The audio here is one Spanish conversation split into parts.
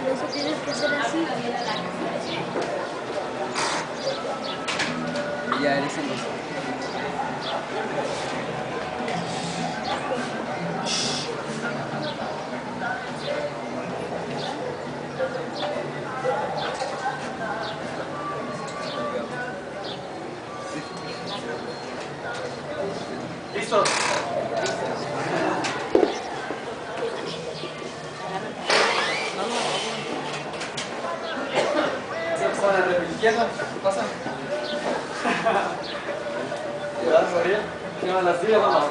Eso tienes que hacer así. Y ya eres en los... ¿Listos? ¿Con el de la izquierda? ¿Qué pasa? ¿Verdad, Gabriel? ¿Qué van las días? Vamos.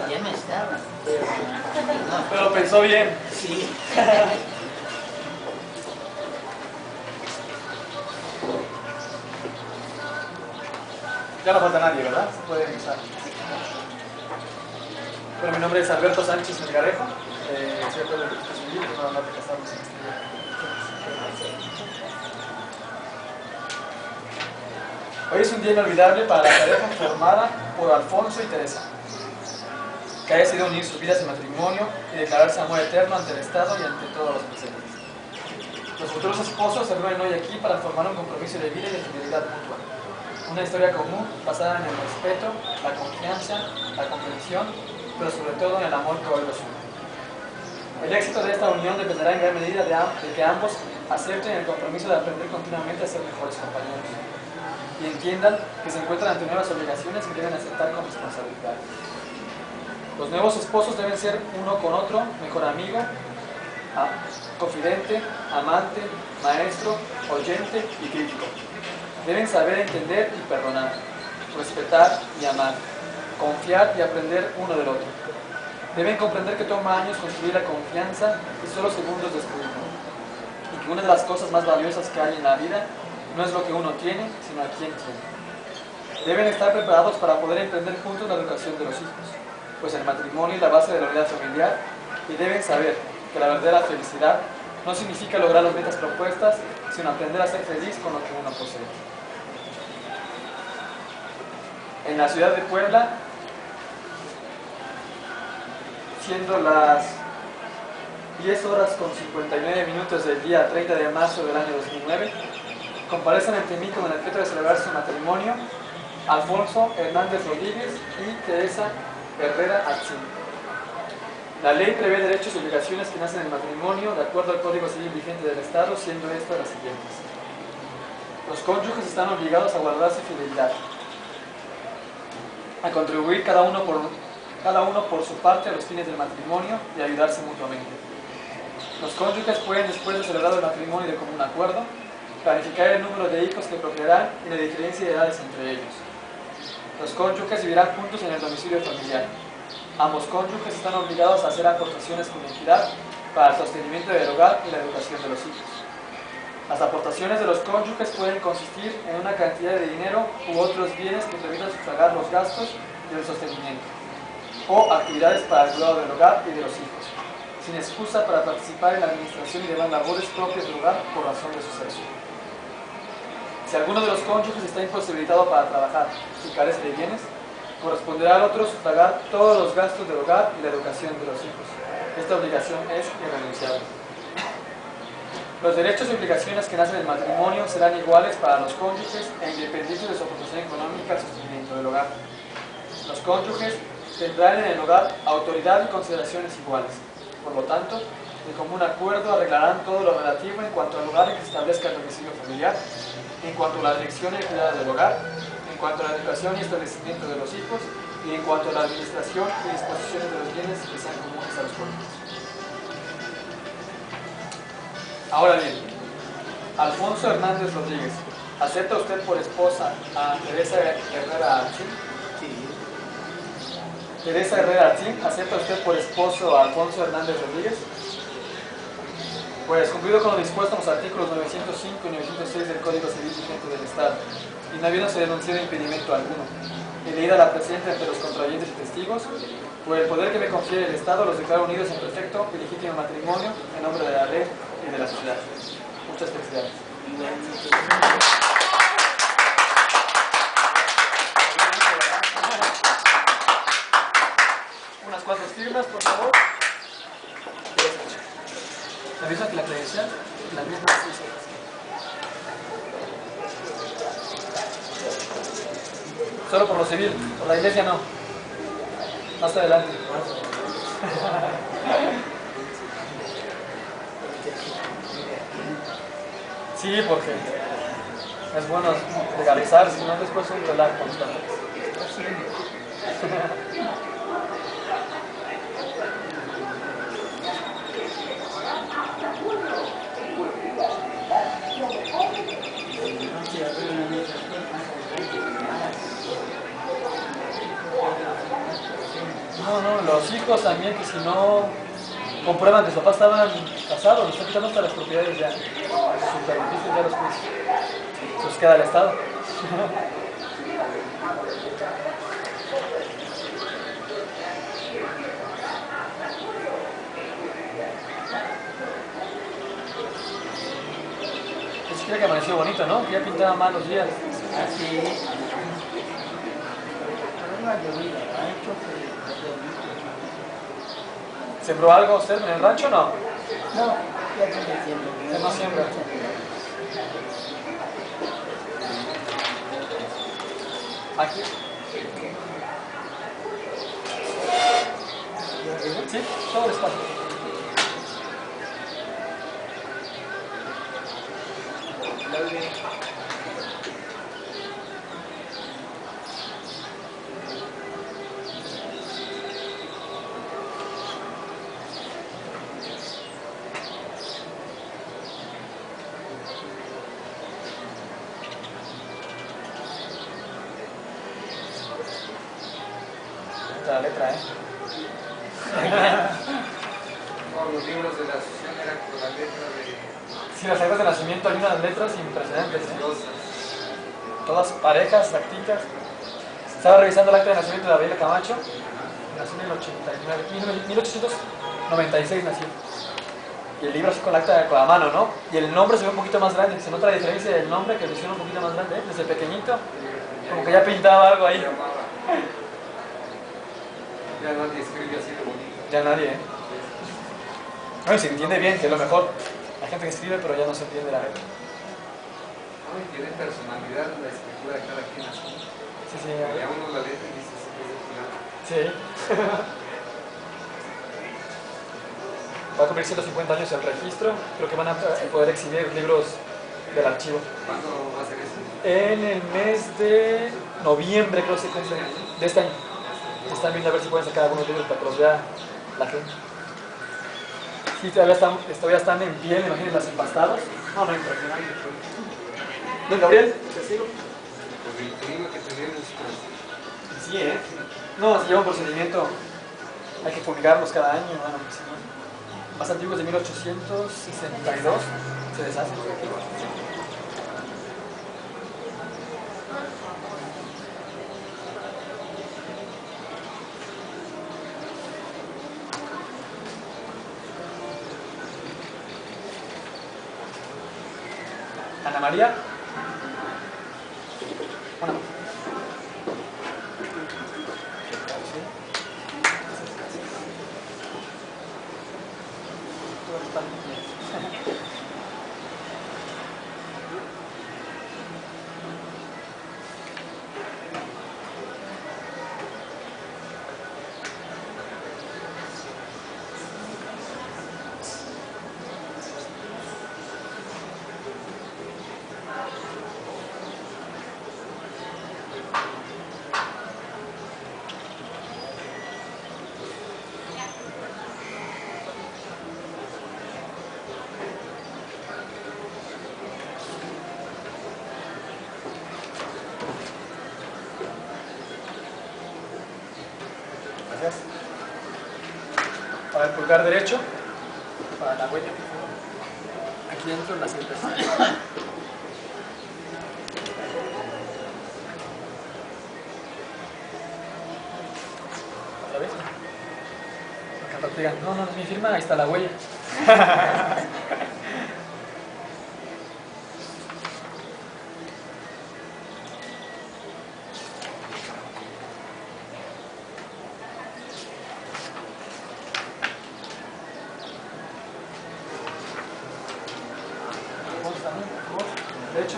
Ya me estaba. Pero pensó bien. Sí. Ya no falta nadie, ¿verdad? Se puede empezar. Bueno, mi nombre es Alberto Sánchez Melgarejo. Soy autor del registro civil, no hablar de casados en este día. Hoy es un día inolvidable para la pareja formada por Alfonso y Teresa, que ha decidido unir sus vidas en matrimonio y declararse amor eterno ante el Estado y ante todos los presentes. Los futuros esposos se reúnen hoy aquí para formar un compromiso de vida y de fidelidad mutua. Una historia común basada en el respeto, la confianza, la comprensión, pero sobre todo en el amor que hoy los une. El éxito de esta unión dependerá en gran medida de que ambos acepten el compromiso de aprender continuamente a ser mejores compañeros y entiendan que se encuentran ante nuevas obligaciones que deben aceptar con responsabilidad. Los nuevos esposos deben ser uno con otro mejor amigo, confidente, amante, maestro, oyente y crítico. Deben saber entender y perdonar, respetar y amar, confiar y aprender uno del otro. Deben comprender que toma años construir la confianza y solo segundos destruirla. Y que una de las cosas más valiosas que hay en la vida no es lo que uno tiene, sino a quién tiene. Deben estar preparados para poder emprender juntos la educación de los hijos, pues el matrimonio es la base de la unidad familiar, y deben saber que la verdadera felicidad no significa lograr las metas propuestas, sino aprender a ser feliz con lo que uno posee. En la ciudad de Puebla, siendo las 10 horas con 59 minutos del día 30 de marzo del año 2009, comparecen ante mí con el objeto de celebrar su matrimonio Alfonso Hernández Rodríguez y Teresa Herrera Atzin. La ley prevé derechos y obligaciones que nacen del matrimonio de acuerdo al Código Civil vigente del Estado, siendo estas las siguientes. Los cónyuges están obligados a guardarse fidelidad, a contribuir cada uno por su parte a los fines del matrimonio y a ayudarse mutuamente. Los cónyuges pueden, después de celebrado el matrimonio de común acuerdo, planificar el número de hijos que procrearán y la diferencia de edades entre ellos. Los cónyuges vivirán juntos en el domicilio familiar. Ambos cónyuges están obligados a hacer aportaciones con equidad para el sostenimiento del hogar y la educación de los hijos. Las aportaciones de los cónyuges pueden consistir en una cantidad de dinero u otros bienes que permitan sufragar los gastos del sostenimiento, o actividades para el cuidado del hogar y de los hijos, sin excusa para participar en la administración y demás labores propias del hogar por razón de su sexo. Si alguno de los cónyuges está imposibilitado para trabajar y carece de bienes, corresponderá al otro sufragar todos los gastos del hogar y la educación de los hijos. Esta obligación es irrenunciable. Los derechos y obligaciones que nacen del matrimonio serán iguales para los cónyuges e independientes de su aportación económica al sostenimiento del hogar. Los cónyuges tendrán en el hogar autoridad y consideraciones iguales. Por lo tanto, de común acuerdo arreglarán todo lo relativo en cuanto al lugar en que se establezca el domicilio familiar, en cuanto a la dirección y el cuidado del hogar, en cuanto a la educación y establecimiento de los hijos, y en cuanto a la administración y disposiciones de los bienes que sean comunes a los cónyuges. Ahora bien, Alfonso Hernández Rodríguez, ¿acepta usted por esposa a Teresa Herrera Atzin? Sí. Teresa Herrera Atzin, ¿acepta usted por esposo a Alfonso Hernández Rodríguez? Pues cumplido con lo dispuesto en los artículos 905 y 906 del Código Civil vigente del Estado, y no habiéndose denunciado impedimento alguno, y leída la presente ante los contrayentes y testigos, por el poder que me confiere el Estado, los declaro unidos en perfecto y legítimo matrimonio en nombre de la ley y de la sociedad. Muchas felicidades. Unas cuantas firmas, por favor. La misma que la credencial, la misma que sí. Solo por lo civil, por la iglesia no. Más adelante. Sí, porque es bueno legalizar, si no después un relajo con los papeles. No, los hijos también, que si no comprueban que sus papás estaban casados, les están quitando hasta las propiedades ya. Super difícil ya los juicios. Pues queda el Estado. Pues creo que amaneció bonito, ¿no? Que ya pintaba mal los días. Así. Pero no ha llovido, ha hecho que ¿Sembró algo usted en el rancho o no? no, ya tiene tiempo. Que no siembra. Aquí. Sí, todo el espacio. La letra, No, los libros de la asociación eran con la letra de Sí, las actas de nacimiento hay unas letras impresionantes, Diosas. Todas parejas, exactitas. Estaba revisando el acta de nacimiento de Gabriela Camacho. Nació en el 89, 1896 nació. Y el libro así con la mano, ¿no? Y el nombre se ve un poquito más grande. Se nota la diferencia del nombre, que lo hicieron un poquito más grande, ¿eh? Desde pequeñito. Como que ya pintaba algo ahí. Ya nadie escribe así de bonito. Ya nadie, ¿eh? No, y se entiende bien, que es lo mejor. Hay gente que escribe, pero ya no se entiende la letra. Ay, tiene personalidad la escritura de cada quien así. Sí, sí. Ya uno la letra y dice, Sí. Va a cumplir 150 años el registro. Creo que van a poder exhibir libros del archivo. ¿cuándo va a ser eso? En el mes de noviembre, creo que se cumple, de este año. Están viendo a ver si pueden sacar algunos libros para que los vea la gente. Sí, todavía están en pie, me imagino, las empastadas. No, impresionante. Don Gabriel, testigo. Pues el clima que tenemos, pues, Sí, ¿eh? No, se lleva un procedimiento. Hay que fumigarlos cada año. Bueno, pues, sí. Más antiguos de 1862 se deshacen. Ana María. Bueno. Gracias. Para el pulgar derecho, para la huella. Aquí dentro la sientes. ¿Otra vez? Acá te digan, no, no es mi firma, ahí está la huella. pecho.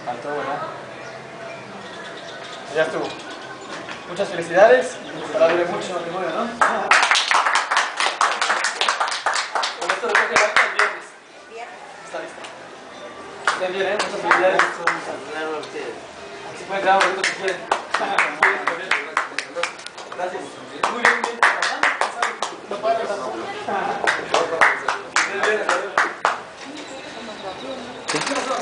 Faltó, ¿verdad? Ya estuvo. Muchas felicidades y ojalá dure mucho el matrimonio, ¿no? Con esto recoge el acta el viernes. Está listo. Estén bien, ¿eh? Muchas felicidades. Si pueden quedar un poquito si quieren. Gracias. Muy bien.